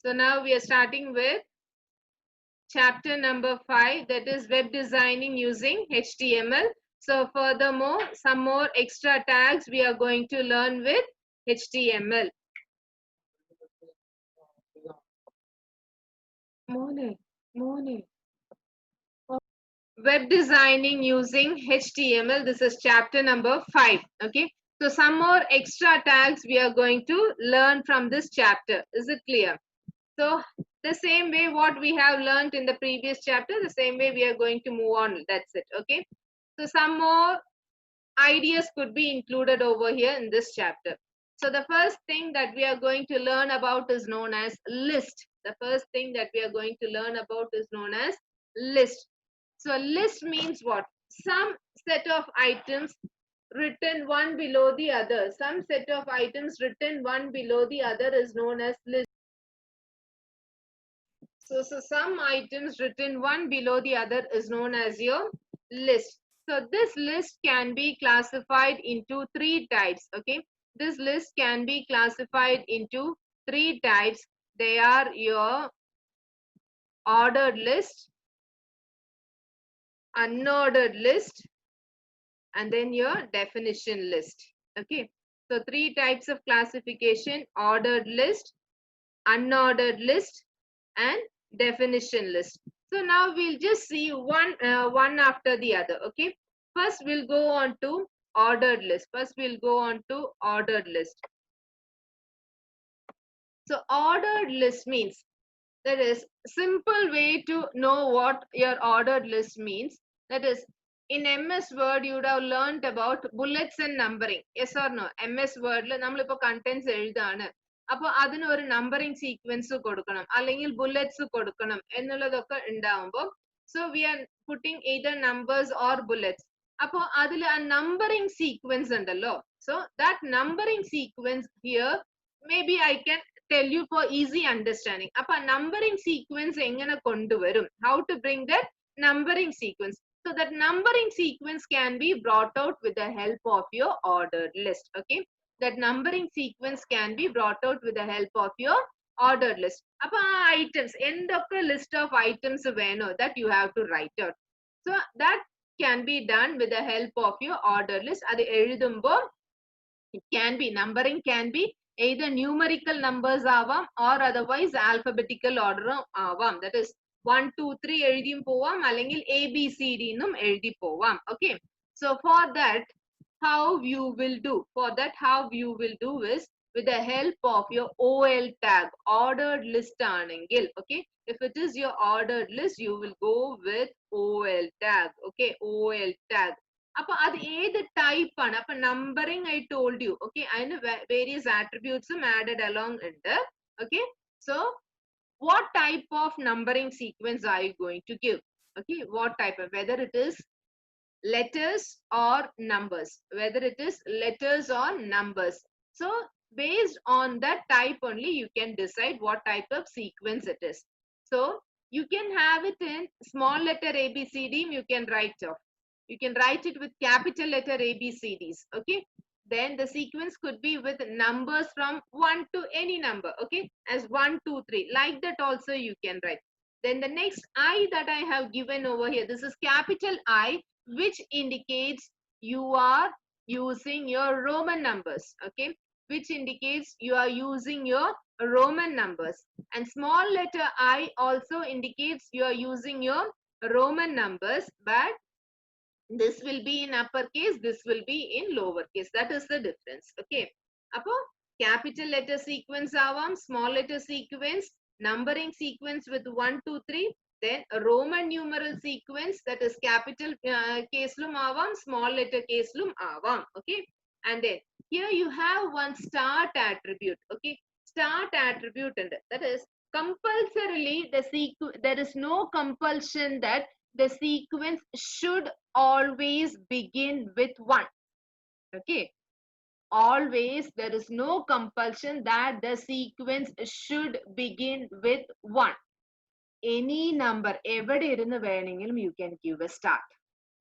So now we are starting with chapter number 5, that is web designing using HTML. So furthermore, some more extra tags we are going to learn with HTML. Morning. Web designing using HTML. This is chapter number 5. Okay. So some more extra tags we are going to learn from this chapter. Is it clear? So the same way what we have learned in the previous chapter, the same way we are going to move on. That's it. Okay. So some more ideas could be included over here in this chapter. So the first thing that we are going to learn about is known as list. The first thing that we are going to learn about is known as list. So list means what? Some set of items written one below the other. Some set of items written one below the other is known as list. So some items written one below the other is known as your list. So this list can be classified into 3 types. Okay. This list can be classified into 3 types. They are your ordered list, unordered list, and then your definition list. Okay. So 3 types of classification: ordered list, unordered list, and definition list. So now we'll just see one after the other. Okay. First we'll go on to ordered list. So ordered list means, that is simple way to know what your ordered list means. That is, in MS Word you would have learned about bullets and numbering. Yes or no? MS Word la nammal ipo contents ezhudana. അപ്പോൾ അതിന് ഒരു numbering sequence കൊടുക്കണം, അല്ലെങ്കിൽ bullets കൊടുക്കണം എന്നുള്ളതൊക്കെ ഉണ്ടാവുമ്പോൾ, so we R putting either numbers or bullets. അപ്പോൾ അതിൽ ആ നമ്പറിംഗ് സീക്വൻസ് ഉണ്ടല്ലോ, so that numbering sequence here maybe I can tell you for easy understanding. Appa numbering sequence engane konduvarum, how to bring that numbering sequence. So that numbering sequence can be brought out with the help of your ordered list. Okay, that numbering sequence can be brought out with the help of your ordered list. Appa items endokke list of items veno that you have to write out. So that can be done with the help of your ordered list. Adu ezhudumbo it can be numbering, can be either numerical numbers avam or otherwise alphabetical order avam. That is 1 2 3 ezhudiyum povam allengil ABCD nnum ezhudi povam. Okay. So for that how you will do is with the help of your OL tag, ordered list anengil. Okay, if it is your ordered list you will go with OL tag. Okay, OL tag. അപ്പോൾ അത് ഏത് type ആണ്? അപ്പൊ numbering I told you. Okay, അതിന് various attributes added along ഉണ്ട്. Okay, so what type of numbering sequence are you going to give? Okay, what type of, whether it is letters or numbers, so based on that type only you can decide what type of sequence it is. So you can have it in small letter ABCD, you can write off. You can write it with capital letter ABCDs. Okay, then the sequence could be with numbers from 1 to any number. Okay, as 1 2 3, like that also you can write. Then the next I that I have given over here, this is capital I, which indicates you are using your Roman numbers. Okay, which indicates you are using your Roman numbers. And small letter I also indicates you are using your Roman numbers, but this will be in uppercase, this will be in lowercase. That is the difference. Okay, appo capital letter sequence avam, small letter sequence, numbering sequence with 1 2 3, then a Roman numeral sequence, that is capital case lum avam, small letter case lum avam. Okay, and then here you have one start attribute. Okay, start attribute, and that is compulsorily there is no compulsion that the sequence should always begin with 1. Okay, always there is no compulsion that the sequence should begin with 1. Any number evade irunnu venengilum you can give a start.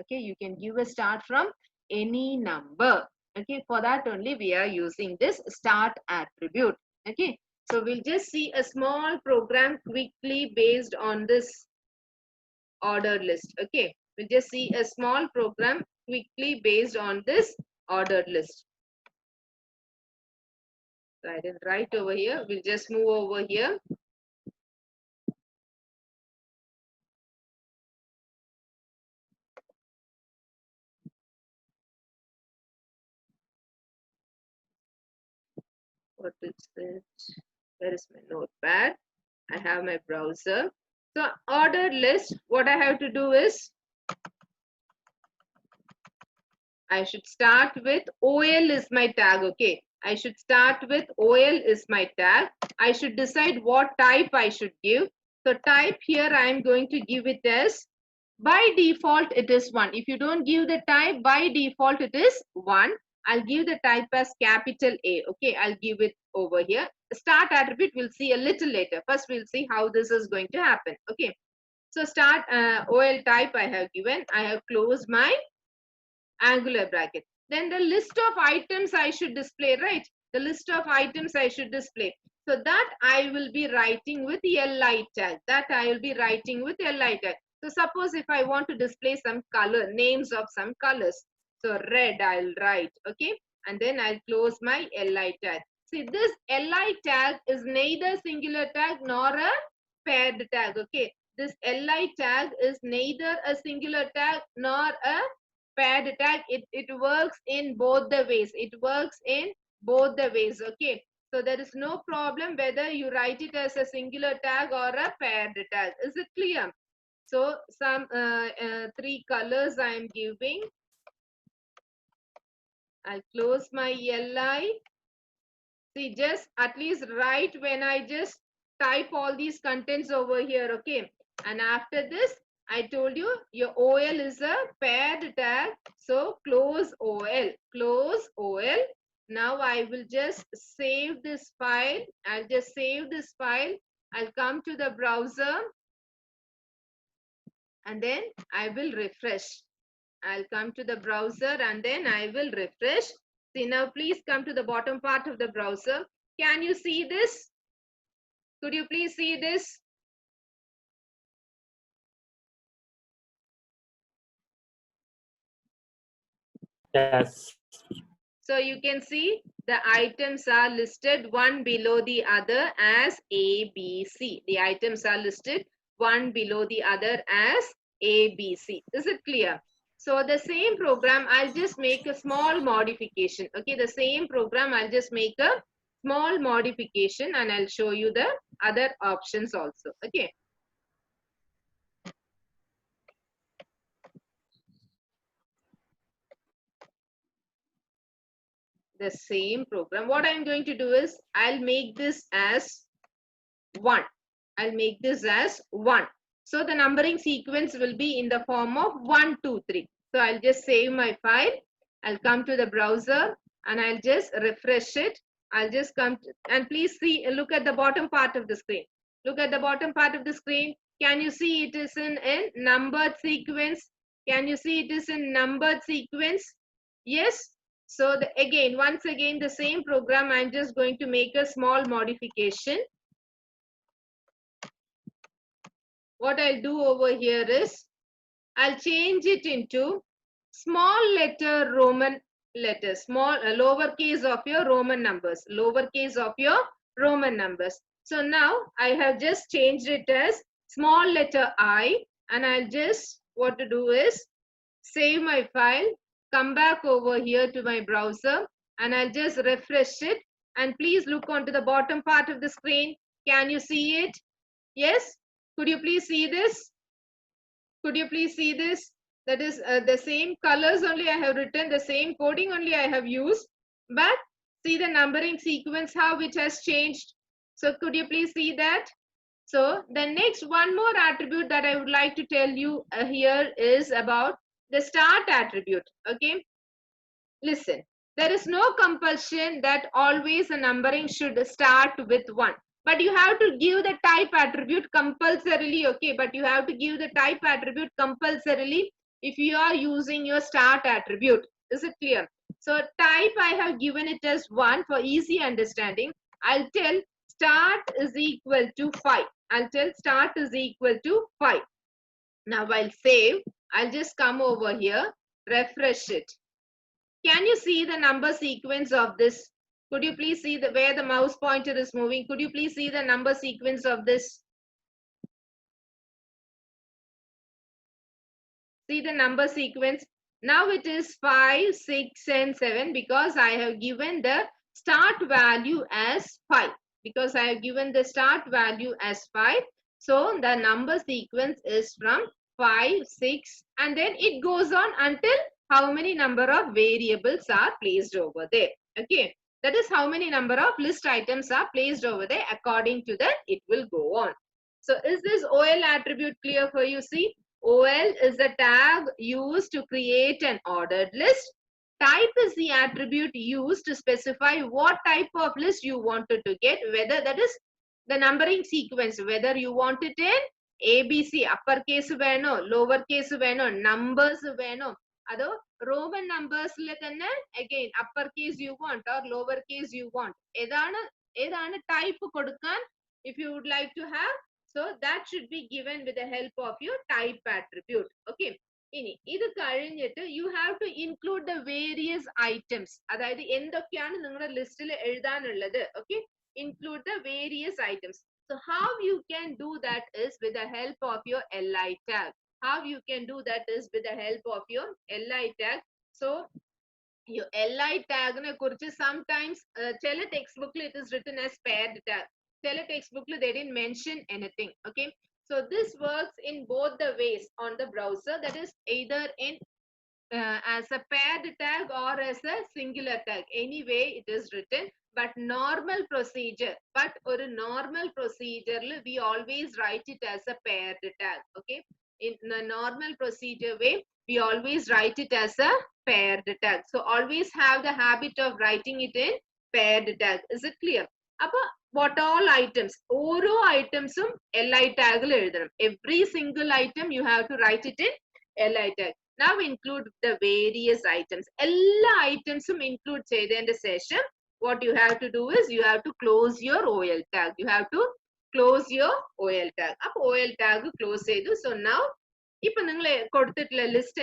Okay, you can give a start from any number. Okay, for that only we are using this start attribute. Okay, So we'll just see a small program quickly based on this ordered list. Okay, we'll just see a small program quickly based on this ordered list. So I didn't write over here. We'll just move over here. What is it? Where is my notepad? I have my browser. So ordered list, what I have to do is I should start with OL is my tag. Okay, I should start with OL is my tag. I should decide what type I should give. So type here I am going to give it as, by default it is 1. If you don't give the type, by default it is 1. I'll give the type as capital A. Okay, I'll give it over here. Start attribute we'll see a little later. First we'll see how this is going to happen. Okay, so start OL type I have given. I have closed my angular bracket. Then the list of items I should display, right? The list of items I should display. So that I will be writing with li tag. That I will be writing with li tag. So suppose if I want to display some color, names of some colors. So red I'll write, okay? And then I'll close my li tag. See, this li tag is neither singular tag nor a paired tag, okay? This li tag is neither a singular tag nor a paired tag. It works in both the ways. It works in both the ways, okay? So there is no problem whether you write it as a singular tag or a paired tag. Is it clear? So some 3 colors I am giving. I'll close my li. See, just at least write when I just type all these contents over here, okay? And after this, I told you your OL is a paired tag. So close OL, close OL. Now I will just save this file. I'll just save this file. I'll come to the browser and then I will refresh. I'll come to the browser and then I will refresh. See, now please come to the bottom part of the browser. Can you see this? Could you please see this? Yes. So you can see the items are listed one below the other as A, B, C. The items are listed one below the other as A, B, C. Is it clear? So the same program, I'll just make a small modification. Okay, the same program, I'll just make a small modification and I'll show you the other options also. Okay. The same program. What I'm going to do is I'll make this as 1. I'll make this as 1. So the numbering sequence will be in the form of 1, 2, 3. So I'll just save my file. I'll come to the browser and I'll just refresh it. I'll just come to, and please see, look at the bottom part of the screen. Look at the bottom part of the screen. Can you see it is in numbered sequence? Can you see it is in numbered sequence? Yes. So again, once again, the same program, I'm just going to make a small modification. What I'll do over here is I'll change it into small letter Roman letters, small lowercase of your Roman numbers, lowercase of your Roman numbers. So now I have just changed it as small letter I, and I'll just, what to do is save my file, come back over here to my browser, and I'll just refresh it. And please look onto the bottom part of the screen. Can you see it? Yes? Could you please see this? Could you please see this? That is the same colors only I have written, the same coding only I have used. But see the numbering sequence, how it has changed. So could you please see that? So the next one more attribute that I would like to tell you here is about the start attribute. Okay. Listen, there is no compulsion that always a numbering should start with 1. But you have to give the type attribute compulsorily, okay? But you have to give the type attribute compulsorily if you are using your start attribute. Is it clear? So type I have given it as 1 for easy understanding. I'll tell start is equal to 5. I'll tell start is equal to 5. Now I'll save. I'll just come over here, refresh it. Can you see the number sequence of this? Could you please see where the mouse pointer is moving? Could you please see the number sequence of this? See the number sequence. Now it is 5, 6, and 7 because I have given the start value as 5. Because I have given the start value as 5. So the number sequence is from 5, 6, and then it goes on until how many number of variables are placed over there. Okay. That is how many number of list items are placed over there. According to that, it will go on. So is this OL attribute clear for you? See, OL is the tag used to create an ordered list. Type is the attribute used to specify what type of list you wanted to get, whether that is the numbering sequence, whether you want it in ABC, uppercase veno, lowercase veno, numbers veno. Ado Roman numbers again uppercase you want or lowercase you want. Edana type kodukkan if you would like to have. So that should be given with the help of your type attribute. Okay. You have to include the various items. That is the list. Okay. Include the various items. So how you can do that is with the help of your li tag. How you can do that is with the help of your li tag. So your li tag sometimes tele textbook it is written as paired tag. Tele textbook they didn't mention anything. Okay. So this works in both the ways on the browser. That is either in as a paired tag or as a singular tag. Anyway, it is written. But normal procedure. But or a normal procedure, we always write it as a paired tag. Okay. In the normal procedure way, we always write it as a paired tag. So always have the habit of writing it in paired tag. Is it clear? What all items? Oro items li tag. Every single item you have to write it in li tag. Now include the various items. All items include in the session. What you have to do is you have to close your OL tag. You have to close your OL tag. Up OL tag close. So now, if you list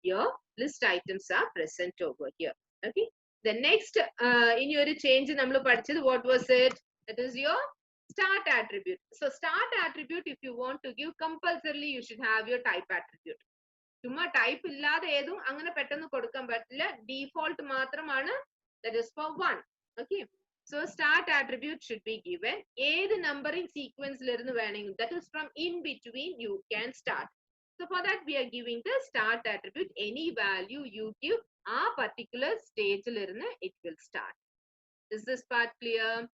your list items are present over here. Okay. The next in your change what was it? That is your start attribute. So start attribute, if you want to give, compulsorily you should have your type attribute. Type default that is for 1. Okay. So start attribute should be given. The numbering sequence that is from in between you can start. So for that we are giving the start attribute. Any value you give a particular stage it will start. Is this part clear?